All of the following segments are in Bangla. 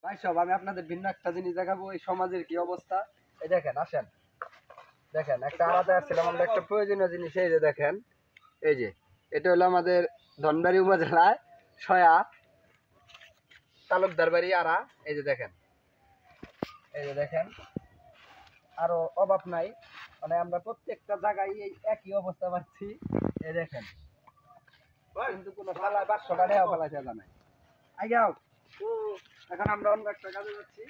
ভাই সব আমি আপনাদের ভিন্ন একটা জিনিস দেখাবো, এই সমাজের কি অবস্থা। এই দেখেন, আসেন দেখেন, একটা আলাদা আসছিলাম আমরা একটা প্রয়োজনীয় জিনিস। এই যে দেখেন, এই যে এটা হলো আমাদের ধনবাড়ি উপজেলায় সয়া তালুকদার বাড়ি আরা। এই যে দেখেন, এই যে দেখেন, আরো অভাব নাই, মানে আমরা প্রত্যেকটা জায়গায় এই একই অবস্থা পাচ্ছি। এই দেখেন, কিন্তু কোনো ফালা 500 টাকা ফেলাইছে জানাই। আই যাও, এখন আমরা অন্য একটা কাজে যাচ্ছি।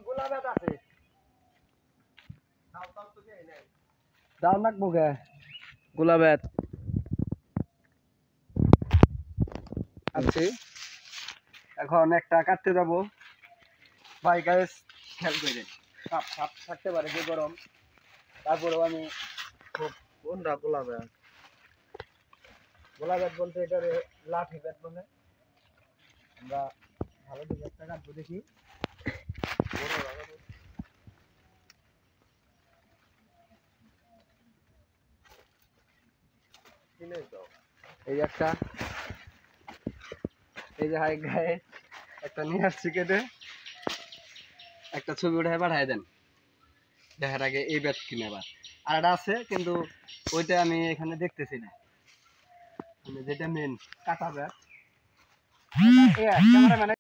গোলাবাদ আছে, দাও নাকবো গে গোলাবাদ আছি। এখন একটা কাটতে যাবো ভাই, গাইস খেয়াল করে সাপ সাপ থাকতে পারে, যে গরম, তারপরেও আমি খুব কোনটা গোলাবাদ, গোলাবাদ বলতে এটারে লাঠি ব্যাট বলে। আমরা ভালো দিকে একটা কাটবো, দেখি। এই যে একটা, এই যে হাই গায়ে একটা নিয়ে আসছি কেটে, একটা ছবি উঠে পাঠাই দেন দেখার আগে। এই ব্যাট কিনে আবার আর একটা আছে, কিন্তু ওইটা আমি এখানে দেখতেছি না, মানে যেটা মেন কাটা ব্যাট। ক্যামেরাম্যান